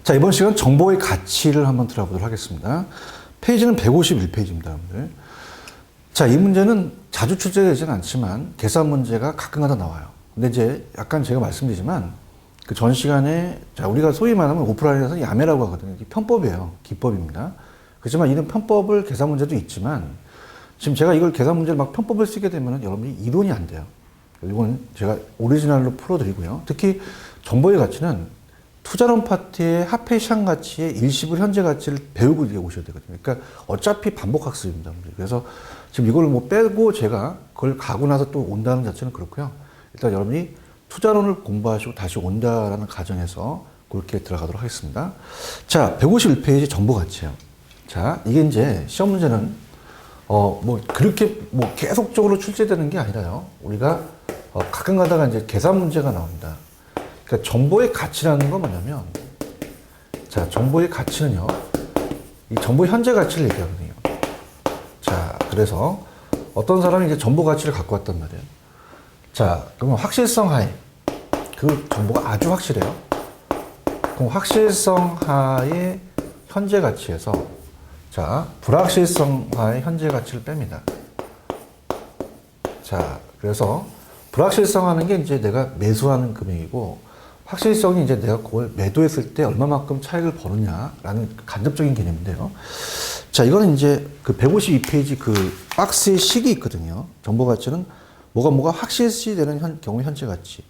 자, 이번 시간 정보의 가치를 한번 들어보도록 하겠습니다. 페이지는 151페이지입니다, 여러분들. 자, 이 문제는 자주 출제되지는 않지만 계산 문제가 가끔가다 나와요. 근데 이제 약간 제가 말씀드리지만 그 전 시간에 자, 우리가 소위 말하면 오프라인에서 야매라고 하거든요. 이게 편법이에요. 기법입니다. 그렇지만 이런 편법을 계산 문제도 있지만 지금 제가 이걸 계산 문제를 막 편법을 쓰게 되면 여러분이 이론이 안 돼요. 이건 제가 오리지널로 풀어드리고요. 특히 정보의 가치는 투자론 파트의 합해 시장 가치의 일시불 현재 가치를 배우고 이제 오셔야 되거든요. 그러니까 어차피 반복 학습입니다. 그래서 지금 이걸 뭐 빼고 제가 그걸 가고 나서 또 온다는 자체는 그렇고요. 일단 여러분이 투자론을 공부하시고 다시 온다라는 가정에서 그렇게 들어가도록 하겠습니다. 자, 151페이지 정보 가치예요. 자, 이게 이제 시험 문제는 뭐 그렇게 뭐 계속적으로 출제되는 게 아니라요. 우리가 가끔 가다가 이제 계산 문제가 나옵니다. 그러니까 정보의 가치라는 건 뭐냐면, 자, 정보의 가치는요, 이 정보의 현재 가치를 얘기하거든요. 자, 그래서 어떤 사람이 이제 정보 가치를 갖고 왔단 말이에요. 자, 그러면 확실성 하에, 그 정보가 아주 확실해요. 그럼 확실성 하에 현재 가치에서, 자, 불확실성 하에 현재 가치를 뺍니다. 자, 그래서 불확실성 하는 게 이제 내가 매수하는 금액이고, 확실성이 이제 내가 그걸 매도했을 때 얼마만큼 차익을 버느냐라는 간접적인 개념인데요. 자, 이거는 이제 그 152페이지 그 박스의 식이 있거든요. 정보 가치는 뭐가 확실시 되는 경우 현재 가치.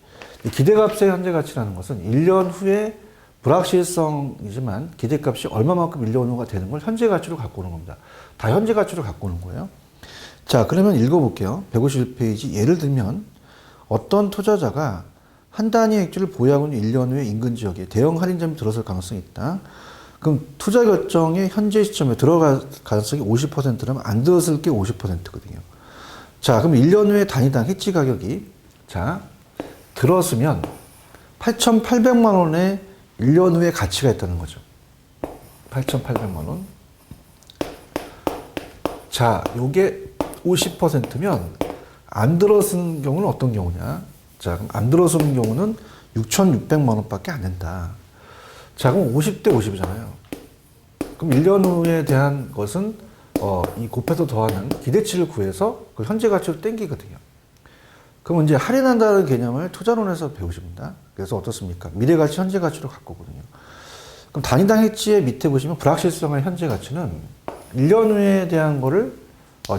기대값의 현재 가치라는 것은 1년 후에 불확실성이지만 기대값이 얼마만큼 1년 후가 되는 걸 현재 가치로 갖고 오는 겁니다. 다 현재 가치로 갖고 오는 거예요. 자, 그러면 읽어볼게요. 151페이지. 예를 들면 어떤 투자자가 한 단위 액주를 보유하고 있는 1년 후에 인근 지역에 대형 할인점이 들어설 가능성이 있다. 그럼 투자 결정의 현재 시점에 들어갈 가능성이 50%라면 안 들어설 게 50%거든요. 자, 그럼 1년 후에 단위당 해지 가격이, 자, 들었으면 8,800만 원의 1년 후에 가치가 있다는 거죠. 8,800만 원. 자, 요게 50%면 안 들어서는 경우는 어떤 경우냐? 자, 그럼 안 들어서는 경우는 6,600만 원밖에 안 된다. 자, 그럼 50대 50이잖아요. 그럼 1년 후에 대한 것은 이 곱해서 더하는 기대치를 구해서 그 현재 가치로 땡기거든요. 그럼 이제 할인한다는 개념을 투자론에서 배우십니다. 그래서 어떻습니까? 미래 가치, 현재 가치로 갖고 오거든요. 그럼 단위당 해지의 밑에 보시면 불확실성의 현재 가치는 1년 후에 대한 거를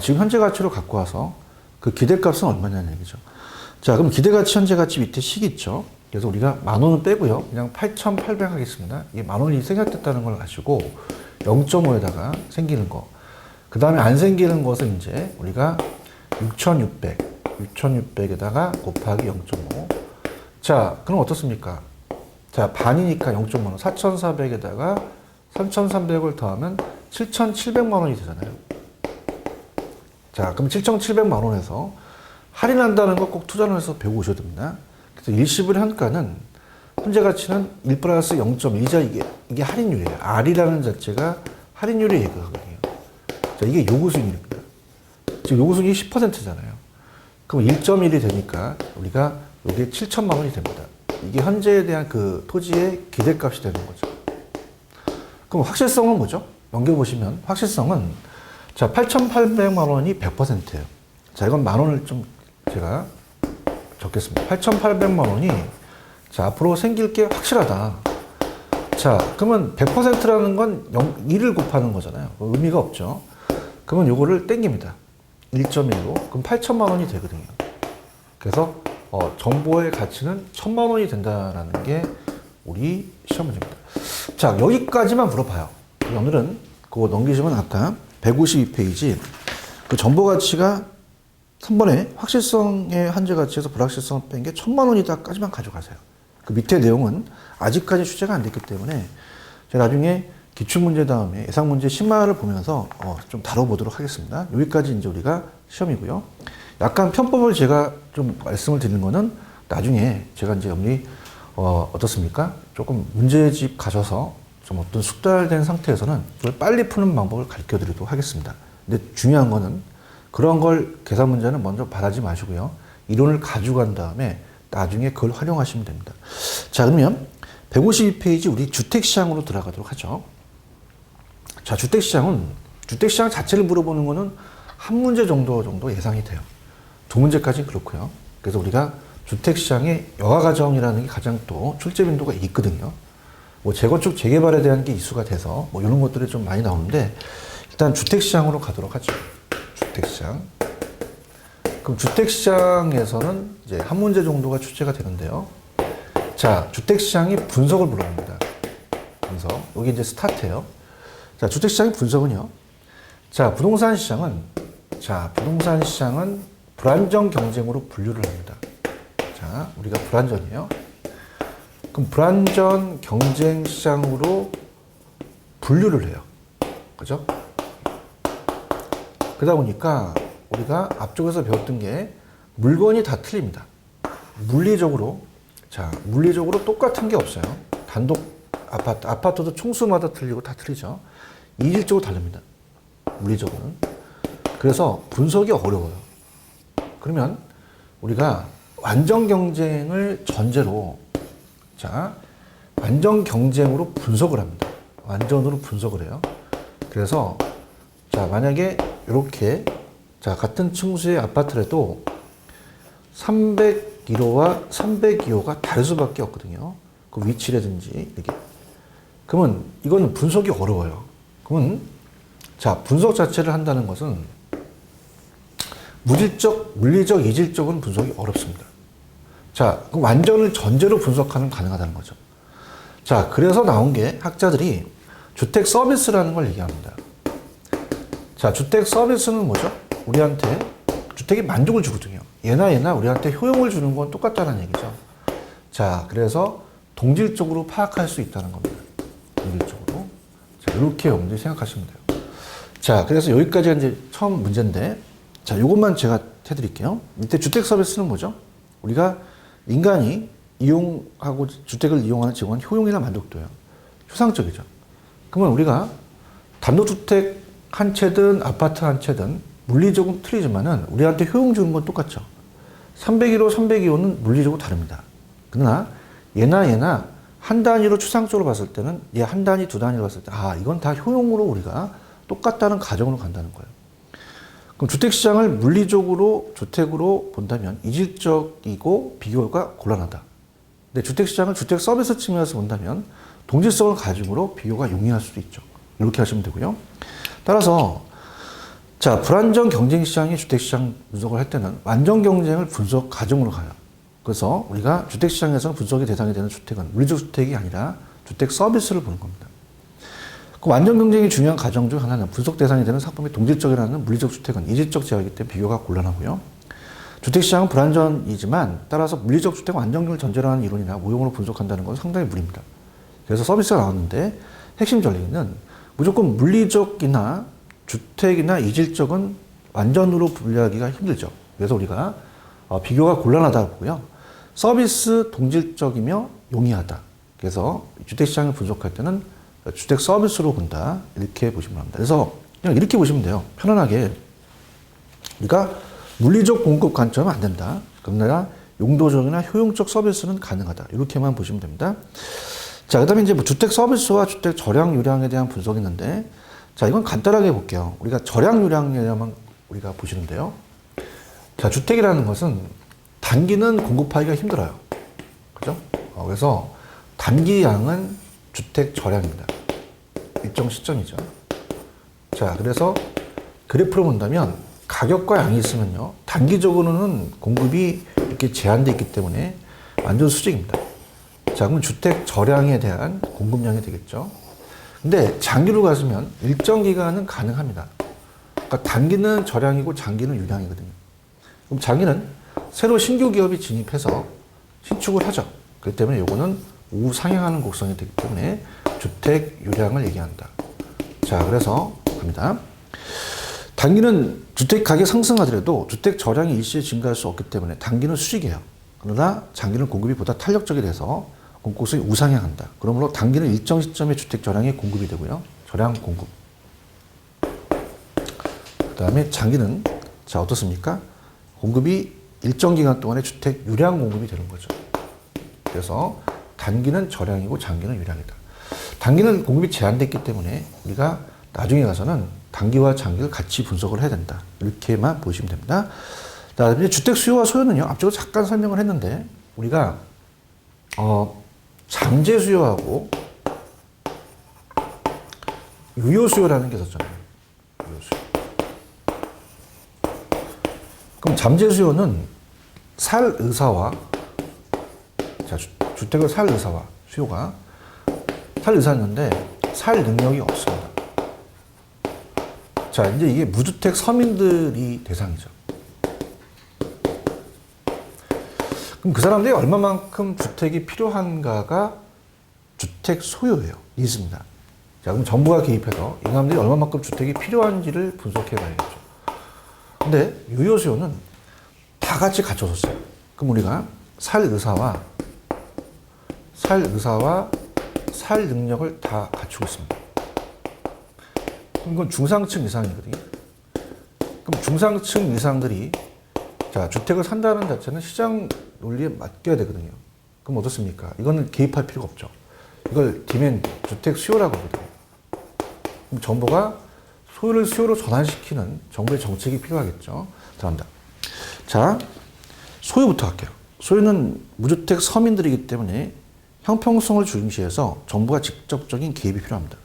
지금 현재 가치로 갖고 와서 그 기대값은 얼마냐는 얘기죠. 자, 그럼 기대가치, 현재가치 밑에 식 있죠. 그래서 우리가 10,000원은 빼고요. 그냥 8,800 하겠습니다. 이게 10,000원이 생겼다는 걸 아시고 0.5에다가 생기는 거. 그 다음에 안 생기는 것은 이제 우리가 6,600에다가 곱하기 0.5. 자, 그럼 어떻습니까? 자, 반이니까 0.5원. 4,400에다가 3,300을 더하면 7,700만 원이 되잖아요. 자, 그럼 7,700만 원에서 할인한다는 거 꼭 투자론에서 배우고 오셔야 됩니다. 그래서 일시불 현가는 현재 가치는 1 플러스 0.2자 이게 할인율이에요. R이라는 자체가 할인율의 얘기거든요. 자, 이게 요구수익률입니다. 지금 요구수익이 10%잖아요. 그럼 1.1이 되니까 우리가 이게 7천만 원이 됩니다. 이게 현재에 대한 그 토지의 기대값이 되는 거죠. 그럼 확실성은 뭐죠? 넘겨보시면 확실성은 자, 8,800만 원이 100%예요. 자, 이건 만 원을 좀 제가 적겠습니다. 8,800만 원이 자, 앞으로 생길 게 확실하다. 자, 그러면 100%라는 건 1을 곱하는 거잖아요. 의미가 없죠. 그러면 요거를 땡깁니다. 1.1로. 그럼 8천만 원이 되거든요. 그래서 정보의 가치는 1,000만 원이 된다는 게 우리 시험 문제입니다. 자, 여기까지만 물어봐요. 오늘은 그거 넘기시면 아까 152페이지 그 정보 가치가 3번에 확실성의 현재 가치에서 불확실성을 뺀 게 1,000만 원이다까지만 가져가세요. 그 밑에 내용은 아직까지 출제가 안 됐기 때문에 제가 나중에 기출문제 다음에 예상문제 10만을 보면서 좀 다뤄보도록 하겠습니다. 여기까지 이제 우리가 시험이고요. 약간 편법을 제가 좀 말씀을 드리는 거는 나중에 제가 이제 여러분이 어떻습니까? 조금 문제집 가셔서 좀 어떤 숙달된 상태에서는 그걸 빨리 푸는 방법을 가르쳐 드리도록 하겠습니다. 근데 중요한 거는 그런 걸 계산 문제는 먼저 바라지 마시고요. 이론을 가지고 간 다음에 나중에 그걸 활용하시면 됩니다. 자, 그러면 152페이지 우리 주택시장으로 들어가도록 하죠. 자, 주택시장 자체를 물어보는 거는 한 문제 정도 예상이 돼요. 두 문제까지는 그렇고요. 그래서 우리가 주택시장의 여가과정이라는 게 가장 또 출제 빈도가 있거든요. 뭐 재건축 재개발에 대한 게 이슈가 돼서 뭐 이런 것들이 좀 많이 나오는데 일단 주택시장으로 가도록 하죠. 주택시장. 그럼 주택시장에서는 이제 한 문제 정도가 출제가 되는데요. 자, 주택시장의 분석을 물어봅니다. 분석. 여기 이제 스타트예요. 자, 주택시장의 분석은요. 자, 부동산 시장은 불안정 경쟁으로 분류를 합니다. 자, 우리가 불안전이에요. 그럼 불안전 경쟁 시장으로 분류를 해요. 그죠? 그러다 보니까 우리가 앞쪽에서 배웠던 게 물건이 다 틀립니다. 물리적으로 똑같은 게 없어요. 단독 아파트도 총수마다 틀리고 다 틀리죠. 이질적으로 다릅니다. 물리적으로는. 그래서 분석이 어려워요. 그러면 우리가 완전 경쟁을 전제로 완전 경쟁으로 분석을 합니다. 완전으로 분석을 해요. 그래서 만약에 이렇게 같은 층수의 아파트라도 301호와 302호가 다를 수밖에 없거든요. 그 위치라든지 이렇게. 그러면 이건 분석이 어려워요. 그러면 분석 자체를 한다는 것은 물리적, 이질적은 분석이 어렵습니다. 그 완전을 전제로 분석하는 가능하다는 거죠. 그래서 나온 게 학자들이 주택 서비스라는 걸 얘기합니다. 주택 서비스는 뭐죠? 우리한테 주택에 만족을 주거든요. 얘나 우리한테 효용을 주는 건 똑같다는 얘기죠. 그래서 동질적으로 파악할 수 있다는 겁니다. 동질적으로. 이렇게 여러분들이 생각하시면 돼요. 그래서 여기까지가 이제 처음 문제인데, 요것만 제가 해드릴게요. 밑에 주택 서비스는 뭐죠? 우리가 인간이 이용하고 주택을 이용하는 직원은 효용이나 만족도예요. 추상적이죠. 그러면 우리가 단독주택 한 채든 아파트 한 채든 물리적으로 틀리지만은 우리한테 효용 주는 건 똑같죠. 301호, 302호는 물리적으로 다릅니다. 그러나 얘나 한 단위로 추상적으로 봤을 때는 얘 한 단위, 두 단위로 봤을 때 이건 다 효용으로 우리가 똑같다는 가정으로 간다는 거예요. 그럼 주택시장을 물리적으로 주택으로 본다면 이질적이고 비교가 곤란하다. 근데 주택시장을 주택 서비스 측면에서 본다면 동질성을 가지고 비교가 용이할 수도 있죠. 이렇게 하시면 되고요. 따라서 불안정 경쟁 시장의 주택시장 분석을 할 때는 완전 경쟁을 분석 과정으로 가요. 그래서 우리가 주택시장에서는 분석의 대상이 되는 주택은 물리적 주택이 아니라 주택 서비스를 보는 겁니다. 그 완전 경쟁이 중요한 과정 중 하나는 분석 대상이 되는 상품의 동질적이라는 물리적 주택은 이질적 제약이기 때문에 비교가 곤란하고요. 주택시장은 불안전이지만 따라서 물리적 주택 완전경을 전제로 하는 이론이나 모형으로 분석한다는 건 상당히 무리입니다. 그래서 서비스가 나왔는데 핵심 전략은 무조건 물리적이나 주택이나 이질적은 완전으로 분류하기가 힘들죠. 그래서 우리가 비교가 곤란하다 보고요. 서비스 동질적이며 용이하다. 그래서 주택시장을 분석할 때는 주택 서비스로 본다. 이렇게 보시면 합니다. 그래서 그냥 이렇게 보시면 돼요. 편안하게. 우리가 물리적 공급 관점은 안 된다. 그러나 용도적이나 효용적 서비스는 가능하다. 이렇게만 보시면 됩니다. 그 다음에 이제 주택 서비스와 주택 절약 유량에 대한 분석이 있는데, 이건 간단하게 볼게요. 우리가 절약 유량에만 우리가 보시는데요. 주택이라는 것은 단기는 공급하기가 힘들어요. 그죠? 그래서 단기양은 주택 절약입니다. 일정 시점이죠. 그래서 그래프로 본다면 가격과 양이 있으면요. 단기적으로는 공급이 이렇게 제한되어 있기 때문에 완전 수직입니다. 그러면 주택 절약에 대한 공급량이 되겠죠. 근데 장기로 가시면 일정 기간은 가능합니다. 그러니까 단기는 절약이고 장기는 유량이거든요. 그럼 장기는 새로 신규 기업이 진입해서 신축을 하죠. 그렇기 때문에 이거는 우상향하는 곡선이 되기 때문에 주택 유량을 얘기한다. 그래서 갑니다. 단기는 주택 가격 상승하더라도 주택 절약이 일시에 증가할 수 없기 때문에 단기는 수직이에요. 그러나 장기는 공급이 보다 탄력적이 돼서 공급성이 우상향한다. 그러므로 단기는 일정 시점에 주택 절약이 공급이 되고요. 절약 공급. 그 다음에 장기는 어떻습니까? 공급이 일정 기간 동안에 주택 유량 공급이 되는 거죠. 그래서 단기는 저량이고 장기는 유량이다. 단기는 공급이 제한됐기 때문에 우리가 나중에 가서는 단기와 장기를 같이 분석을 해야 된다. 이렇게만 보시면 됩니다. 그다음에 주택 수요와 소요는요. 앞쪽으로 잠깐 설명을 했는데 우리가 잠재 수요하고 유효 수요라는 게 있었잖아요. 유효 수요. 그럼 잠재 수요는 살 의사와 자, 주택을 살 의사와 수요가 살 의사였는데 살 능력이 없습니다. 자, 이제 이게 무주택 서민들이 대상이죠. 그럼 그 사람들이 얼마만큼 주택이 필요한가가 주택 소요예요. 니즈입니다. 자, 그럼 정부가 개입해서 이 사람들이 얼마만큼 주택이 필요한지를 분석해 봐야겠죠. 근데 유효 수요는 다 같이 갖춰졌어요. 그럼 우리가 살 의사와 살 능력을 다 갖추고 있습니다. 그럼 이건 중상층 이상이거든요. 그럼 중상층 이상들이 자, 주택을 산다는 자체는 시장 논리에 맡겨야 되거든요. 그럼 어떻습니까? 이거는 개입할 필요가 없죠. 이걸 디맨드, 주택 수요라고 하거든요. 그럼 정부가 소유를 수요로 전환시키는 정부의 정책이 필요하겠죠. 들어갑니다. 자, 소유부터 할게요. 소유는 무주택 서민들이기 때문에 형평성을 중시해서 정부가 직접적인 개입이 필요합니다.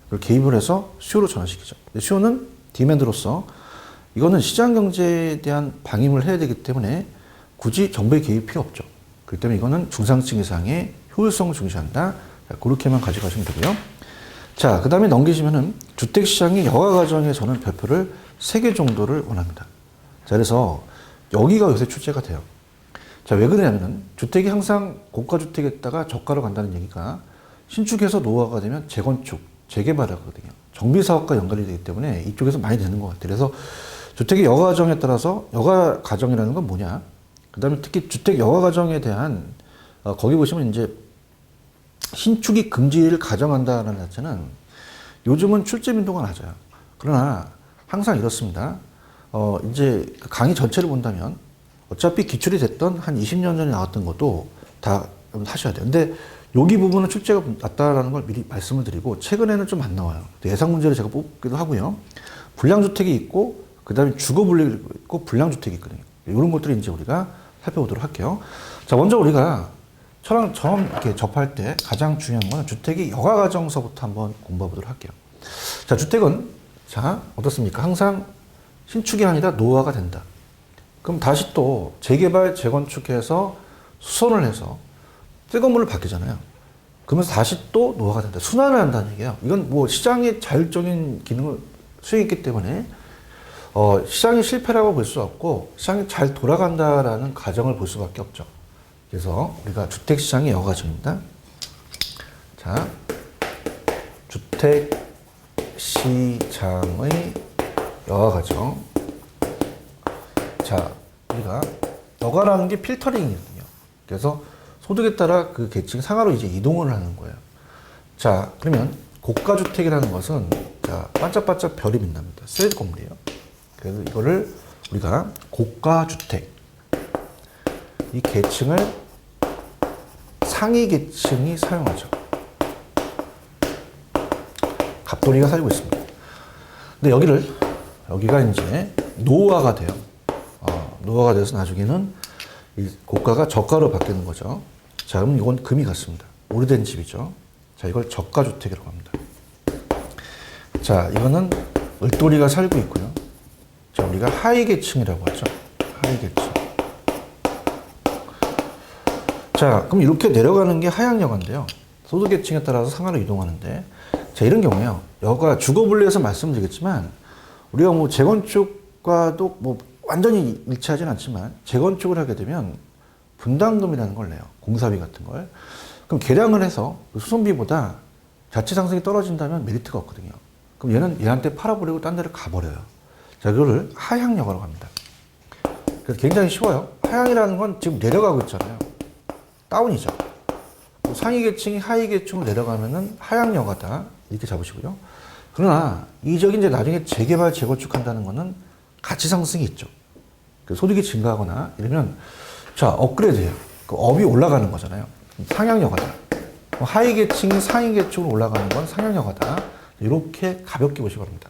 그걸 개입을 해서 수요로 전환시키죠. 수요는 디맨드로서 이거는 시장 경제에 대한 방임을 해야 되기 때문에 굳이 정부의 개입이 필요 없죠. 그렇기 때문에 이거는 중상층 이상의 효율성을 중시한다. 그렇게만 가져가시면 되고요. 자, 그 다음에 넘기시면은 주택시장의 여가 과정에서는 별표를 3개 정도를 원합니다. 자, 그래서 여기가 요새 출제가 돼요. 자, 왜 그러냐면은 주택이 항상 고가주택에다가 저가로 간다는 얘기가 신축해서 노후화가 되면 재건축, 재개발하거든요. 정비사업과 연관이 되기 때문에 이쪽에서 많이 되는 것 같아요. 그래서 주택의 여가 과정에 따라서 여가 과정이라는 건 뭐냐? 그 다음에 특히 주택 여가 과정에 대한 거기 보시면 이제 신축이 금지를 가정한다는 자체는 요즘은 출제 빈도가 낮아요. 그러나 항상 이렇습니다. 이제 그 강의 전체를 본다면 어차피 기출이 됐던 한 20년 전에 나왔던 것도 다 하셔야 돼요. 근데 여기 부분은 출제가 낮다라는 걸 미리 말씀을 드리고 최근에는 좀 안 나와요. 예상 문제를 제가 뽑기도 하고요. 분량주택이 있고 그 다음에 주거분리가 있고 분량주택이 있거든요. 이런 것들을 이제 우리가 살펴보도록 할게요. 자, 먼저 우리가 처음 이렇게 접할 때 가장 중요한 건 주택의 여가 과정서부터 한번 공부해 보도록 할게요. 자, 주택은 자, 어떻습니까? 항상 신축이 아니라 노후화가 된다. 그럼 다시 또 재개발, 재건축해서 수선을 해서 새 건물을 바뀌잖아요. 그러면서 다시 또 노화가 된다. 순환을 한다는 얘기예요. 이건 뭐 시장의 자율적인 기능을 수행했기 때문에 시장이 실패라고 볼 수 없고 시장이 잘 돌아간다라는 가정을 볼 수밖에 없죠. 그래서 우리가 주택시장의 여가정입니다. 자, 주택시장의 여가과정. 자, 우리가 여가라는 게 필터링이거든요. 그래서 소득에 따라 그 계층 상하로 이제 이동을 하는 거예요. 자, 그러면 고가주택이라는 것은 자, 반짝반짝 별이 빛납니다. 새 건물이에요. 그래서 이거를 우리가 고가주택, 이 계층을 상위 계층이 사용하죠. 갑돌이가 살고 있습니다. 근데 여기가 이제 노후화가 돼요. 노후화가 돼서 나중에는 이 고가가 저가로 바뀌는 거죠. 자, 그럼 이건 금이 같습니다. 오래된 집이죠. 자, 이걸 저가주택이라고 합니다. 자, 이거는 을돌이가 살고 있고요. 자, 우리가 하위 계층이라고 하죠. 하위 계층. 자, 그럼 이렇게 내려가는 게 하향 여가인데요. 소득 계층에 따라서 상하로 이동하는데, 자, 이런 경우에요. 여가 주거 분리해서 말씀드리겠지만, 우리가 뭐 재건축과도 뭐 완전히 일치하진 않지만, 재건축을 하게 되면 분담금이라는 걸 내요. 공사비 같은 걸. 그럼 계량을 해서 수선비보다 자체 상승이 떨어진다면 메리트가 없거든요. 그럼 얘는 얘한테 팔아버리고 딴 데를 가버려요. 자, 이거를 하향 여가라고 합니다. 그래서 굉장히 쉬워요. 하향이라는 건 지금 내려가고 있잖아요. 다운이죠. 상위 계층이 하위 계층으로 내려가면은 하향 여가다. 이렇게 잡으시고요. 그러나 이적인 이제 나중에 재개발, 재건축한다는 거는 가치 상승이 있죠. 소득이 증가하거나 이러면 자, 업그레이드해요. 그 업이 올라가는 거잖아요. 상향여가다. 하위 계층이 상위 계층으로 올라가는 건 상향여가다. 이렇게 가볍게 보시기 바랍니다.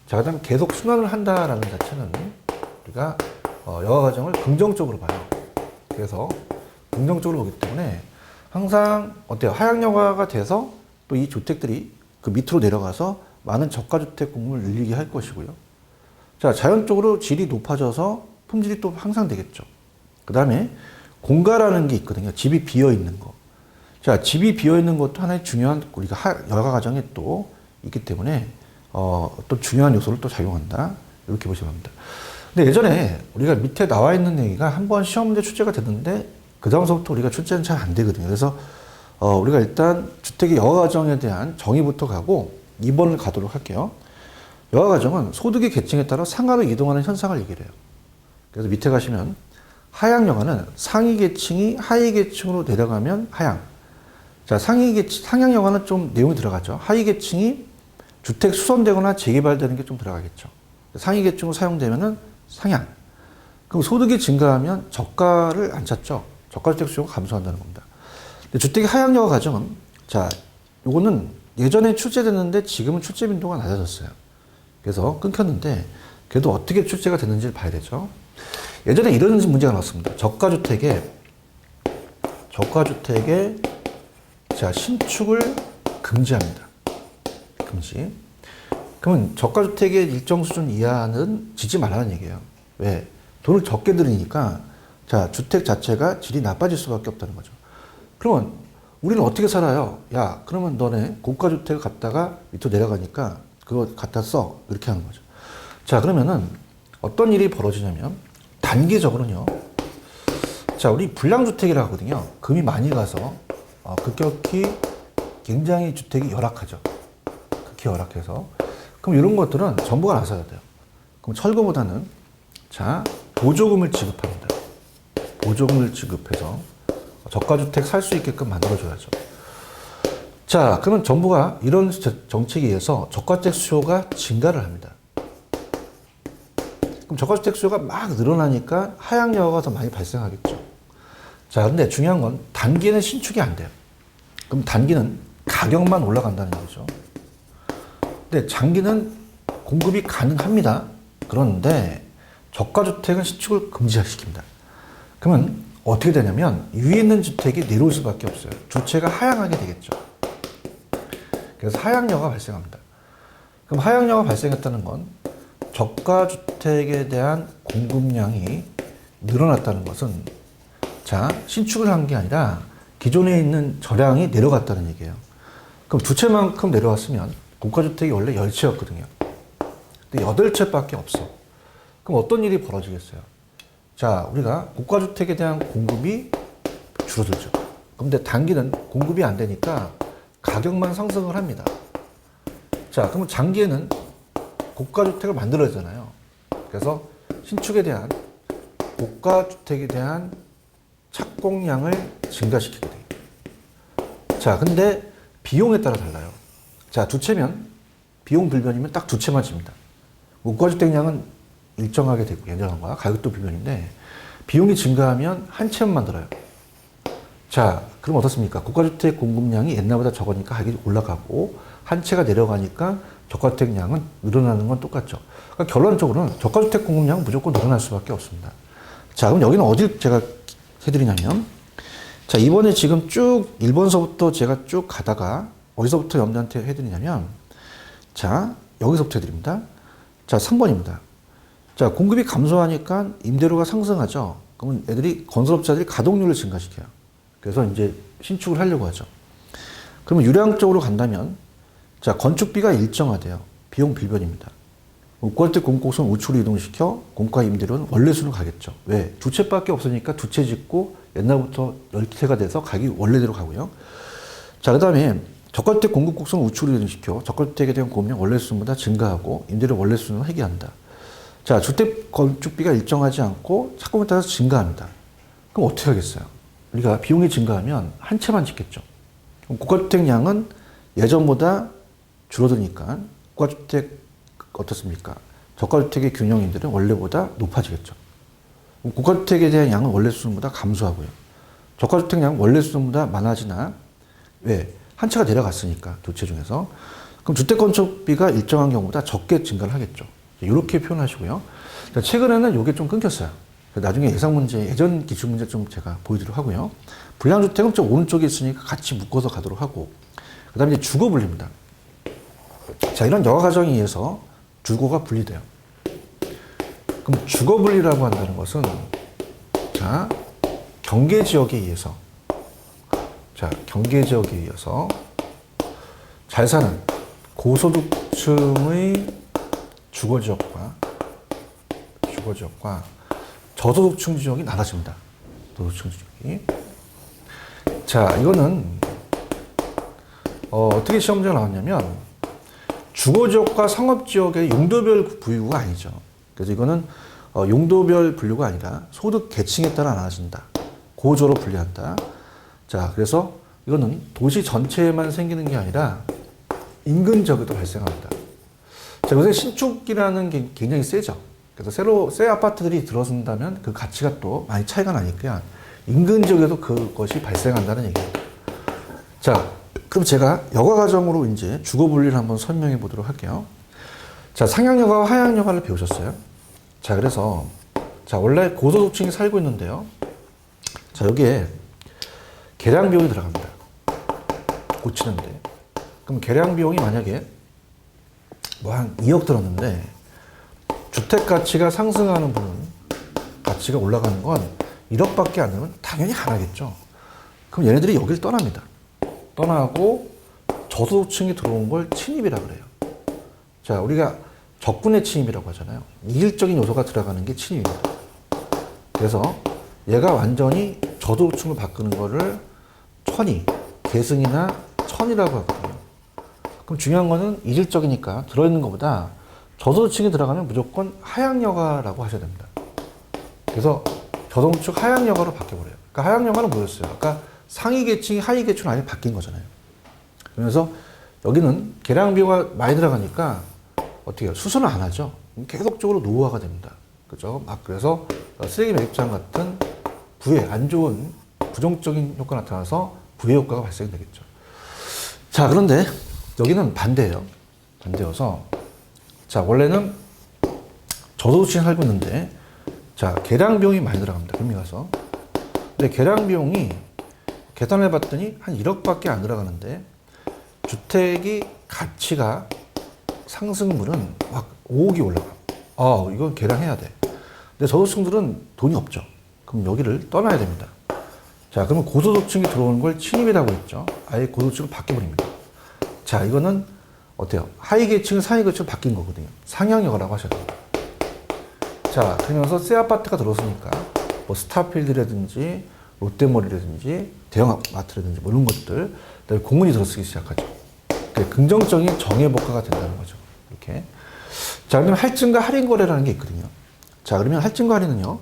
자, 그다음 계속 순환을 한다라는 자체는 우리가 여가 과정을 긍정적으로 봐요. 그래서 긍정적으로 보기 때문에 항상 어때요? 하향여가가 돼서 또 이 주택들이 그 밑으로 내려가서 많은 저가주택 공급을 늘리게 할 것이고요. 자, 자연적으로 질이 높아져서 품질이 또 향상 되겠죠. 그 다음에 공가라는 게 있거든요. 집이 비어 있는 거. 자, 집이 비어 있는 것도 하나의 중요한 우리가 여가 과정에 또 있기 때문에 또 중요한 요소를 또 작용한다. 이렇게 보시면 합니다. 근데 예전에 우리가 밑에 나와 있는 얘기가 한번 시험 문제 출제가 됐는데 그 다음서부터 우리가 출제는 잘 안 되거든요. 그래서 우리가 일단 주택의 여가 과정에 대한 정의부터 가고 2번을 가도록 할게요. 여가 과정은 소득의 계층에 따라 상하로 이동하는 현상을 얘기를 해요. 그래서 밑에 가시면 하향 여가는 상위 계층이 하위 계층으로 내려가면 하향. 자, 상향 여가는 좀 내용이 들어가죠. 하위 계층이 주택 수선되거나 재개발되는 게 좀 들어가겠죠. 상위 계층으로 사용되면은 상향. 그럼 소득이 증가하면 저가를 안 찾죠. 저가주택 수요가 감소한다는 겁니다. 근데 주택의 하향 여가 과정은 자, 요거는 예전에 출제됐는데 지금은 출제 빈도가 낮아졌어요. 그래서 끊겼는데 그래도 어떻게 출제가 됐는지를 봐야 되죠. 예전에 이런 문제가 나왔습니다. 저가주택에 자, 신축을 금지합니다. 금지. 그러면 저가주택의 일정 수준 이하는 짓지 말라는 얘기예요. 왜? 돈을 적게 들이니까 자, 주택 자체가 질이 나빠질 수밖에 없다는 거죠. 그러면 우리는 어떻게 살아요? 야, 그러면 너네 고가주택을 갖다가 밑으로 내려가니까 그거 갖다 써. 이렇게 하는 거죠. 자, 그러면은 어떤 일이 벌어지냐면 단기적으로는요. 자, 우리 불량주택이라고 하거든요. 금이 많이 가서 급격히 굉장히 주택이 열악하죠. 극히 열악해서. 그럼 이런 것들은 정부가 나서야 돼요. 그럼 철거보다는 자, 보조금을 지급합니다. 보조금을 지급해서 저가주택 살 수 있게끔 만들어줘야죠. 자, 그러면 정부가 이런 정책에 의해서 저가주택 수요가 증가를 합니다. 그럼 저가주택 수요가 막 늘어나니까 하향 여가가 더 많이 발생하겠죠. 자, 근데 중요한 건 단기는 신축이 안 돼요. 그럼 단기는 가격만 올라간다는 거죠. 근데 장기는 공급이 가능합니다. 그런데 저가주택은 신축을 금지시킵니다. 그러면 어떻게 되냐면 위에 있는 주택이 내려올 수밖에 없어요. 주체가 하향하게 되겠죠. 그래서 하향여가 발생합니다. 그럼 하향여가 발생했다는 건 저가주택에 대한 공급량이 늘어났다는 것은 자, 신축을 한 게 아니라 기존에 있는 저량이 내려갔다는 얘기예요. 그럼 두 채만큼 내려왔으면 고가주택이 원래 10채였거든요. 근데 8채밖에 없어. 그럼 어떤 일이 벌어지겠어요? 자, 우리가 고가주택에 대한 공급이 줄어들죠. 근데 단기는 공급이 안 되니까 가격만 상승을 합니다. 자, 그러면 장기에는 고가주택을 만들어야 되잖아요. 그래서 신축에 대한 고가주택에 대한 착공량을 증가시키게 돼요. 자, 근데 비용에 따라 달라요. 자, 두 채면 비용 불변이면 딱 두 채만 집니다. 고가주택량은 일정하게 되고 예전과 가격도 불변인데 비용이 증가하면 한 채만 만들어요. 자, 그럼 어떻습니까? 고가주택 공급량이 옛날보다 적으니까 가격이 올라가고 한 채가 내려가니까 저가주택량은 늘어나는 건 똑같죠. 그러니까 결론적으로는 저가주택 공급량은 무조건 늘어날 수밖에 없습니다. 자, 그럼 여기는 어딜 제가 해드리냐면 자, 이번에 지금 쭉 1번서부터 제가 쭉 가다가 어디서부터 여러분들한테 해드리냐면 자, 여기서부터 해드립니다. 자, 3번입니다. 자, 공급이 감소하니까 임대료가 상승하죠. 그러면 건설업자들이 가동률을 증가시켜요. 그래서 이제 신축을 하려고 하죠. 그러면 유량적으로 간다면 자, 건축비가 일정화돼요. 비용 빌변입니다. 고가주택 공급곡선 우측으로 이동시켜 공가 임대료는 원래 수로 가겠죠. 왜? 두 채밖에 없으니까 두 채 짓고 옛날부터 10채가 돼서 가격이 원래대로 가고요. 자, 그 다음에 저가주택 공급곡선 우측으로 이동시켜 저가주택에 대한 공급량 원래 수준보다 증가하고 임대료 원래 수준을 회귀한다. 자, 주택 건축비가 일정하지 않고 착공에 따라서 증가합니다. 그럼 어떻게 하겠어요? 우리가 비용이 증가하면 한 채만 짓겠죠. 그럼 고가주택량은 예전보다 줄어드니까 고가주택 어떻습니까? 저가주택의 균형인들은 원래보다 높아지겠죠. 고가주택에 대한 양은 원래 수준보다 감소하고요. 저가주택량 원래 수준보다 많아지나? 왜? 한 채가 내려갔으니까, 두 채 중에서. 그럼 주택건축비가 일정한 경우보다 적게 증가를 하겠죠. 이렇게 표현하시고요. 최근에는 이게 좀 끊겼어요. 나중에 예상 문제, 예전 기출 문제 좀 제가 보여드리도록 하고요. 분량주택은 좀 오른쪽에 있으니까 같이 묶어서 가도록 하고, 그 다음에 이제 주거 분리입니다. 자, 이런 여가 가정에 의해서 주거가 분리돼요. 그럼 주거 분리라고 한다는 것은, 자, 경계 지역에 의해서, 자, 경계 지역에 의해서 잘 사는 고소득층의 주거 지역과 저소득층 지역이 나눠집니다. 저소득층 지역이. 자, 이거는 어떻게 시험 문제가 나왔냐면 주거 지역과 상업 지역의 용도별 분류가 아니죠. 그래서 이거는 용도별 분류가 아니라 소득 계층에 따라 나눠진다. 고조로 분류한다. 자, 그래서 이거는 도시 전체에만 생기는 게 아니라 인근 지역에도 발생합니다. 자, 요새 신축이라는 게 굉장히 세죠. 그래서 새로 새 아파트들이 들어선다면 그 가치가 또 많이 차이가 나니까 인근 지역에도 그것이 발생한다는 얘기입니다. 자, 그럼 제가 여가 과정으로 이제 주거 분리를 한번 설명해 보도록 할게요. 자, 상향여가와 하향여가를 배우셨어요. 자, 그래서 자, 원래 고소득층이 살고 있는데요. 자, 여기에 개량 비용이 들어갑니다. 고치는데. 그럼 개량 비용이 만약에 뭐 한 2억 들었는데 주택 가치가 상승하는 분은 가치가 올라가는 건 1억밖에 안 되면 당연히 안 하겠죠. 그럼 얘네들이 여길 떠납니다. 떠나고 저소득층이 들어온 걸 침입이라 그래요. 자, 우리가 적군의 침입이라고 하잖아요. 이질적인 요소가 들어가는 게 침입입니다. 그래서 얘가 완전히 저소득층을 바꾸는 거를 천이, 계승이나 천이라고 하거든요. 그럼 중요한 거는 이질적이니까 들어있는 것보다 저소득층이 들어가면 무조건 하향여가라고 하셔야 됩니다. 그래서 저소득층 하향여가로 바뀌어버려요. 그러니까 하향여가는 뭐였어요? 아까 상위 계층이 하위 계층으로 아예 바뀐 거잖아요. 그래서 여기는 개량 비용가 많이 들어가니까 어떻게 해요? 수선을 안 하죠. 계속적으로 노후화가 됩니다. 그죠? 막 그래서 쓰레기 매립장 같은 부해, 안 좋은 부정적인 효과가 나타나서 부해 효과가 발생되겠죠. 자, 그런데 여기는 반대예요. 반대여서 자, 원래는 저소득층이 살고 있는데 자, 개량 비용이 많이 들어갑니다. 금리 가서. 근데 개량 비용이 계산해 봤더니 한 1억밖에 안 들어가는데 주택이 가치가 상승분은 막 5억이 올라가. 이건 개량해야 돼. 근데 저소득층들은 돈이 없죠. 그럼 여기를 떠나야 됩니다. 자, 그러면 고소득층이 들어오는 걸 침입이라고 했죠. 아예 고소득층을 바뀌어버립니다. 자, 이거는 어때요? 하위 계층, 상위 계층 바뀐 거거든요. 상향여가라고 하셔야 됩니다. 자, 그러면서 새 아파트가 들어섰으니까 뭐 스타필드라든지 롯데몰이라든지 대형마트라든지 뭐 이런 것들, 그다음에 공원이 들어서기 시작하죠. 긍정적인 정해복화가 된다는 거죠. 이렇게. 자, 그러면 할증과 할인 거래라는 게 있거든요. 자, 그러면 할증과 할인은요.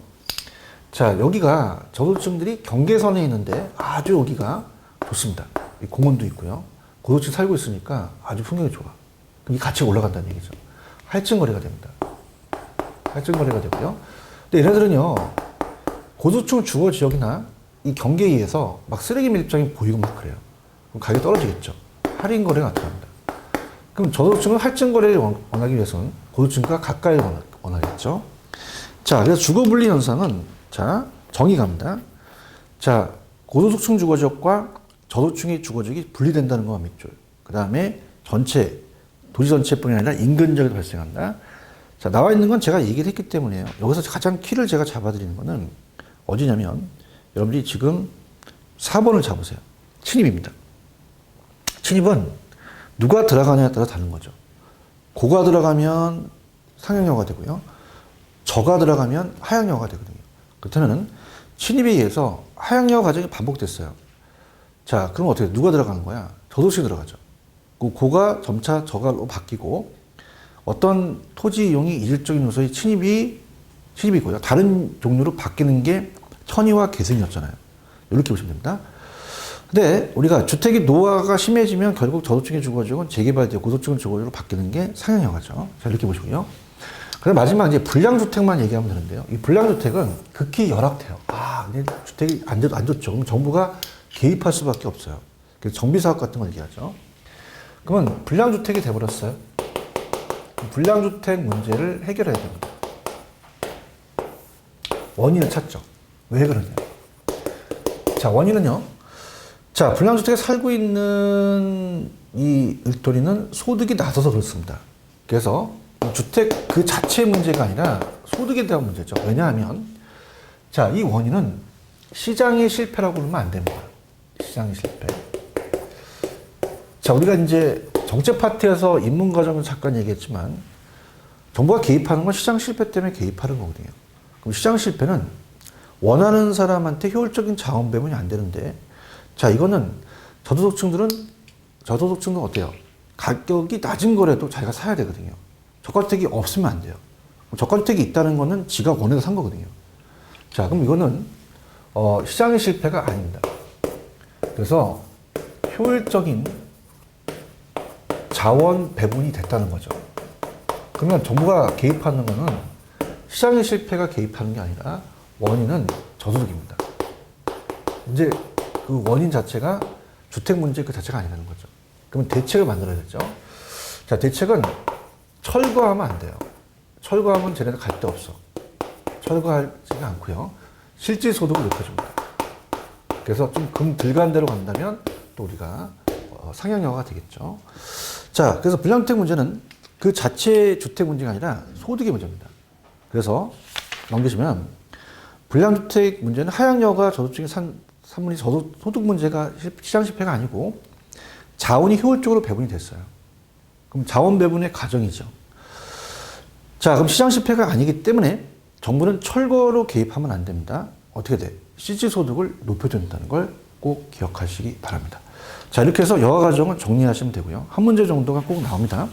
자, 여기가 저소득층들이 경계선에 있는데 아주 여기가 좋습니다. 공원도 있고요. 고소득층 살고 있으니까 아주 풍경이 좋아. 그럼 이 가치가 올라간다는 얘기죠. 할증 거래가 됩니다. 할증 거래가 되고요. 근데 얘네들은요, 고소득층 주거 지역이나 이 경계에 의해서 막 쓰레기 밀집장이 보이고 막 그래요. 그럼 가격이 떨어지겠죠. 할인 거래가 나타납니다. 그럼 저소득층은 할증 거래를 원하기 위해서는 고소득층과 가까이 원하겠죠. 자, 그래서 주거 분리 현상은 자, 정의 갑니다. 자, 고소득층 주거 지역과 저소득층의 주거 지역이 분리된다는 거가 밑줄. 그 다음에 전체, 도시 전체뿐이 아니라 인근 지역에도 발생한다. 자, 나와 있는 건 제가 얘기를 했기 때문에요. 여기서 가장 키를 제가 잡아드리는 거는 어디냐면 여러분들이 지금 4번을 잡으세요. 침입입니다. 침입은 누가 들어가냐에 따라 다른 거죠. 고가 들어가면 상향여가 되고요. 저가 들어가면 하향여가 되거든요. 그렇다면 침입에 의해서 하향여가 과정이 반복됐어요. 자, 그럼 어떻게 누가 들어가는 거야? 저소득층이 들어가죠. 고가 점차 저가로 바뀌고 어떤 토지 이용이 이질적인 요소의 침입이고요. 다른 종류로 바뀌는 게 천의와 계승이었잖아요. 이렇게 보시면 됩니다. 근데 우리가 주택이 노화가 심해지면 결국 저소득층의 주거지역은 재개발되고 고소득층 주거지역으로 바뀌는 게 상향여가죠. 자, 이렇게 보시고요. 그럼 마지막 이제 불량주택만 얘기하면 되는데요. 이 불량주택은 극히 열악해요. 근데 주택이 안 좋죠. 그럼 정부가 개입할 수밖에 없어요. 그래서 정비사업 같은 걸 얘기하죠. 그러면 불량주택이 돼버렸어요. 불량주택 문제를 해결해야 됩니다. 원인을 찾죠. 왜 그러냐. 자, 원인은요. 자, 불량주택에 살고 있는 이 일돌이는 소득이 낮아서 그렇습니다. 그래서 주택 그 자체의 문제가 아니라 소득에 대한 문제죠. 왜냐하면 자, 이 원인은 시장의 실패라고 그러면 안 됩니다. 시장의 실패. 자, 우리가 이제 정책 파트에서 입문 과정을 잠깐 얘기했지만 정부가 개입하는 건 시장 실패 때문에 개입하는 거거든요. 그럼 시장 실패는 원하는 사람한테 효율적인 자원 배분이 안 되는데, 자, 이거는 저소득층들은 어때요? 가격이 낮은 거라도 자기가 사야 되거든요. 저가주택이 없으면 안 돼요. 저가주택이 있다는 거는 지가 원해서 산 거거든요. 자, 그럼 이거는 시장의 실패가 아닙니다. 그래서 효율적인 자원 배분이 됐다는 거죠. 그러면 정부가 개입하는 거는 시장의 실패가 개입하는 게 아니라 원인은 저소득입니다. 이제 그 원인 자체가 주택 문제 그 자체가 아니라는 거죠. 그러면 대책을 만들어야겠죠. 자, 대책은 철거하면 안 돼요. 철거하면 쟤네들 갈 데 없어. 철거하지가 않고요. 실질 소득을 높여줍니다. 그래서 좀 금 들어간 대로 간다면 또 우리가 상향여가가 되겠죠. 자, 그래서 불량주택 문제는 그 자체의 주택 문제가 아니라 소득의 문제입니다. 그래서 넘기시면 불량주택 문제는 하향여가 저소득층의 산물이 소득 문제가 시장 실패가 아니고 자원이 효율적으로 배분이 됐어요. 그럼 자원 배분의 과정이죠. 자, 그럼 시장 실패가 아니기 때문에 정부는 철거로 개입하면 안 됩니다. 어떻게 돼? 실질 소득을 높여준다는 걸 꼭 기억하시기 바랍니다. 자, 이렇게 해서 여가 과정을 정리하시면 되고요. 한 문제 정도가 꼭 나옵니다.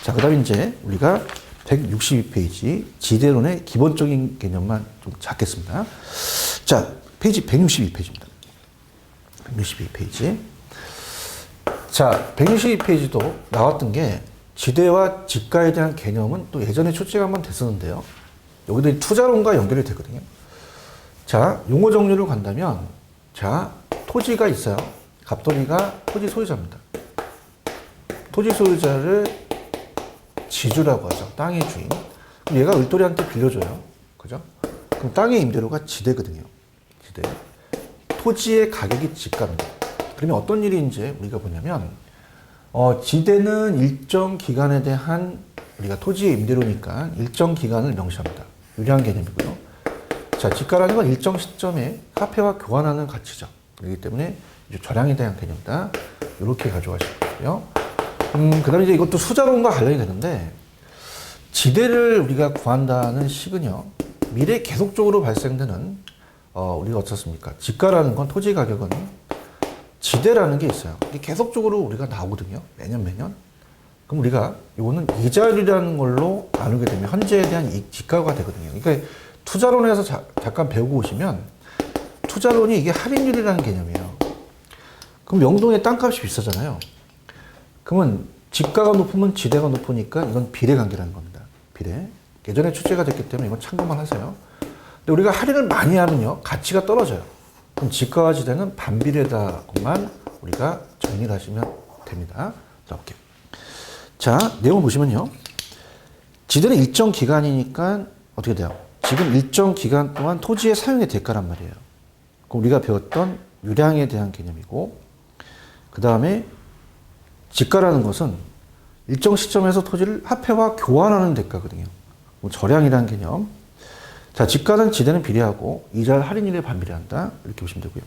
자, 그 다음에 이제 우리가 162페이지 지대론의 기본적인 개념만 좀 잡겠습니다. 자, 페이지 162페이지입니다. 162페이지. 자, 162페이지도 나왔던 게 지대와 지가에 대한 개념은 또 예전에 출제가 한번 됐었는데요. 여기도 투자론과 연결이 되거든요. 자, 용어 정리를 간다면, 자, 토지가 있어요. 갑돌이가 토지 소유자입니다. 토지 소유자를 지주라고 하죠. 땅의 주인. 그럼 얘가 을돌이한테 빌려줘요. 그죠? 그럼 땅의 임대료가 지대거든요. 지대. 토지의 가격이 지가입니다. 그러면 어떤 일인지 우리가 보냐면, 지대는 일정 기간에 대한 우리가 토지의 임대료니까 일정 기간을 명시합니다. 유리한 개념이고요. 자, 지가라는 건 일정 시점에 화폐와 교환하는 가치죠. 그렇기 때문에 저량에 대한 개념이다. 이렇게 가져가실 거고요. 그 다음에 이제 이것도 수자론과 관련이 되는데, 지대를 우리가 구한다는 식은요, 미래에 계속적으로 발생되는, 우리가 어떻습니까? 지가라는 건 토지 가격은 지대라는 게 있어요. 이게 계속적으로 우리가 나오거든요. 매년. 그럼 우리가 이거는 이자율이라는 걸로 나누게 되면 현재에 대한 지가가 되거든요. 그러니까 투자론에서 잠깐 배우고 오시면 투자론이 이게 할인율이라는 개념이에요. 그럼 명동의 땅값이 비싸잖아요. 그러면 지가가 높으면 지대가 높으니까 이건 비례 관계라는 겁니다. 비례. 예전에 출제가 됐기 때문에 이건 참고만 하세요. 근데 우리가 할인을 많이 하면요, 가치가 떨어져요. 그럼 지가와 지대는 반비례다고만 우리가 정리를 하시면 됩니다. 자, 오케이. 자, 내용을 보시면요. 지대는 일정 기간이니까 어떻게 돼요? 지금 일정 기간 동안 토지의 사용의 대가란 말이에요. 그럼 우리가 배웠던 유량에 대한 개념이고, 그 다음에 지가라는 것은 일정 시점에서 토지를 화폐와 교환하는 대가거든요. 저량이라는 개념. 자, 지가는 지대는 비례하고 이자를 할인율에 반비례한다. 이렇게 보시면 되고요.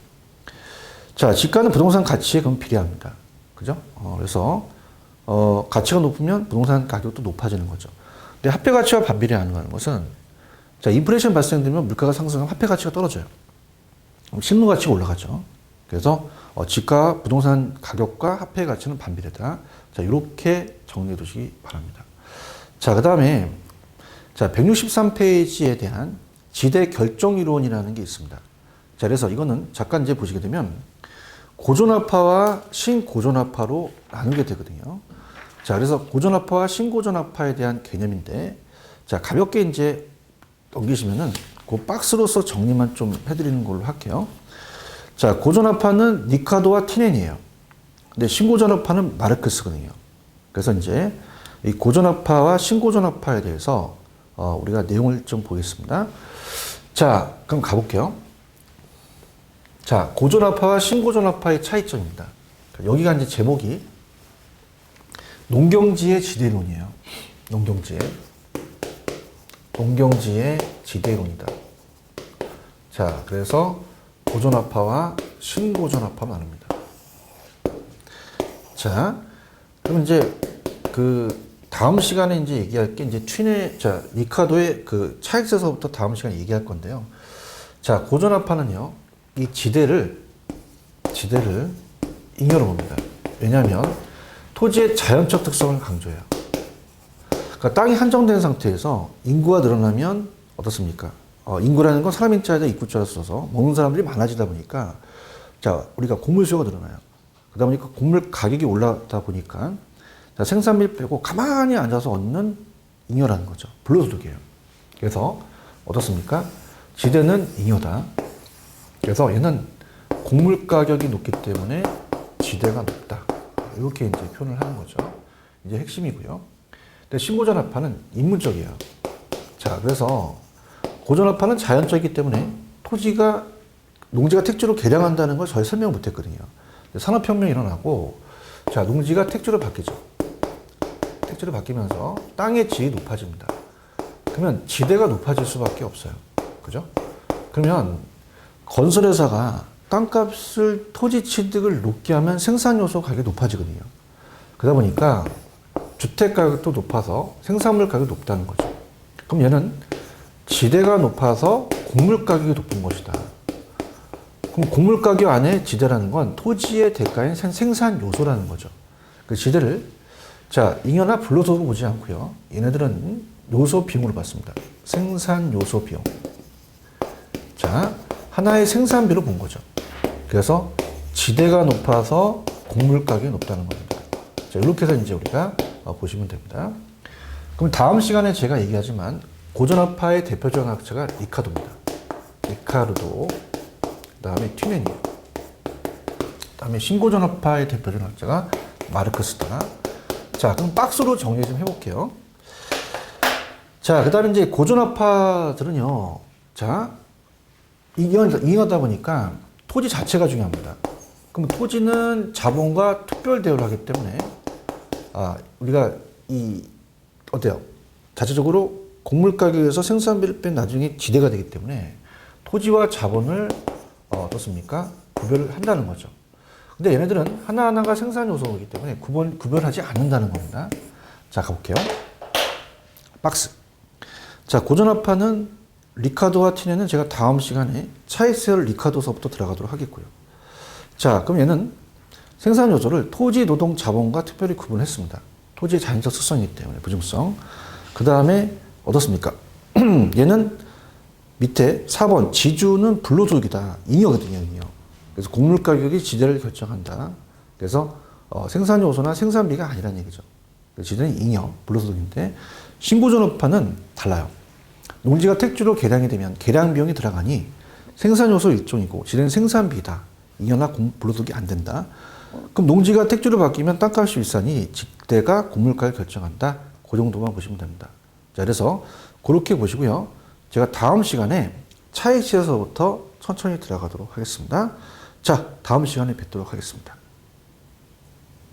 자, 지가는 부동산 가치에 그럼 비례합니다. 그죠? 그래서 가치가 높으면 부동산 가격도 높아지는 거죠. 근데 화폐 가치와 반비례하는 것은, 자, 인플레이션 발생되면 물가가 상승하면 화폐 가치가 떨어져요. 그럼 실물 가치가 올라가죠. 그래서 지가 부동산 가격과 화폐 가치는 반비례다. 자, 이렇게 정리해 두시기 바랍니다. 자, 그 다음에 자, 163페이지에 대한 지대 결정 이론이라는 게 있습니다. 자, 그래서 이거는 잠깐 이제 보시게 되면 고존화파와 신고존화파로 나누게 되거든요. 자, 그래서 고존화파와 신고존화파에 대한 개념인데, 자, 가볍게 이제 넘기시면은 그 박스로서 정리만 좀 해드리는 걸로 할게요. 자, 고전압파는 니카도와 티넨이에요. 근데 신고전압파는 마르크스거든요. 그래서 이제 이 고전압파와 신고전압파에 대해서 우리가 내용을 좀 보겠습니다. 자, 그럼 가볼게요. 자, 고전압파와 신고전압파의 차이점입니다. 여기가 이제 제목이 농경지의 지대론이에요. 농경지의 지대론이다. 자, 그래서 고전압파와 신고전압파 나눕니다. 자, 그럼 이제 그 다음 시간에 이제 얘기할 게 이제 리카도의 그 차익에서부터 다음 시간에 얘기할 건데요. 자, 고전압파는요, 이 지대를 잉여로 봅니다. 왜냐하면 토지의 자연적 특성을 강조해요. 그러니까 땅이 한정된 상태에서 인구가 늘어나면 어떻습니까? 인구라는 건 사람 인자에다 입구자를 써서 먹는 사람들이 많아지다 보니까 자, 우리가 곡물 수요가 늘어나요. 그러다 보니까 곡물 가격이 올라가다 보니까 자, 생산비를 빼고 가만히 앉아서 얻는 잉여라는 거죠. 불로소득이에요. 그래서 어떻습니까? 지대는 잉여다. 그래서 얘는 곡물 가격이 높기 때문에 지대가 높다. 이렇게 이제 표현을 하는 거죠. 이제 핵심이고요. 근데 신고전압파는 인문적이에요. 자, 그래서 고전압파는 자연적이기 때문에 농지가 택지로 개량한다는 걸 저희 설명 못 했거든요. 산업혁명이 일어나고, 자, 농지가 택지로 바뀌죠. 택지로 바뀌면서 땅의 질이 높아집니다. 그러면 지대가 높아질 수밖에 없어요. 그죠? 그러면 건설회사가 땅값을 토지 취득을 높게 하면 생산요소 가격이 높아지거든요. 그러다 보니까 주택 가격도 높아서 생산물 가격이 높다는 거죠. 그럼 얘는 지대가 높아서 곡물 가격이 높은 것이다. 그럼 곡물 가격 안에 지대라는 건 토지의 대가인 생산 요소라는 거죠. 그 지대를 자, 잉여나 불로소득 보지 않고요. 얘네들은 요소 비용으로 봤습니다. 생산 요소 비용. 자, 하나의 생산비로 본 거죠. 그래서 지대가 높아서 곡물 가격이 높다는 겁니다. 자, 이렇게 해서 이제 우리가 보시면 됩니다. 그럼 다음 시간에 제가 얘기하지만 고전압파의 대표적인 학자가 리카도입니다. 리카르도, 그 다음에 튜넨이에요. 그 다음에 신고전압파의 대표적인 학자가 마르크스다. 자, 그럼 박스로 정리 좀 해볼게요. 자, 그 다음에 이제 고전압파들은요, 자, 잉여다 보니까 토지 자체가 중요합니다. 그럼 토지는 자본과 특별 대우를 하기 때문에, 우리가 어때요? 자체적으로 곡물 가격에서 생산비를 뺀 나중에 지대가 되기 때문에 토지와 자본을 어떻습니까? 구별을 한다는 거죠. 근데 얘네들은 하나하나가 생산 요소이기 때문에 구별하지 않는다는 겁니다. 자, 가볼게요. 박스. 자, 고전압파는 리카도와 티넨은 제가 다음 시간에 차익세열 리카도서부터 들어가도록 하겠고요. 자, 그럼 얘는 생산 요소를 토지, 노동, 자본과 특별히 구분했습니다. 토지의 자연적 특성이기 때문에 부중성. 그 다음에 어떻습니까? 얘는 밑에 4번 지주는 불로소득이다. 잉여거든요, 잉여. 그래서 곡물 가격이 지대를 결정한다. 그래서 생산 요소나 생산비가 아니라는 얘기죠. 지대는 잉여, 불로소득인데 신고전압파는 달라요. 농지가 택지로 개량이 되면 개량 비용이 들어가니 생산 요소 일종이고 지대는 생산비다. 잉여나 불로소득이 안 된다. 그럼 농지가 택지로 바뀌면 땅값이 비싸니 지대가 곡물 가격을 결정한다. 그 정도만 보시면 됩니다. 자, 그래서 그렇게 보시고요. 제가 다음 시간에 차익시에서부터 천천히 들어가도록 하겠습니다. 자, 다음 시간에 뵙도록 하겠습니다.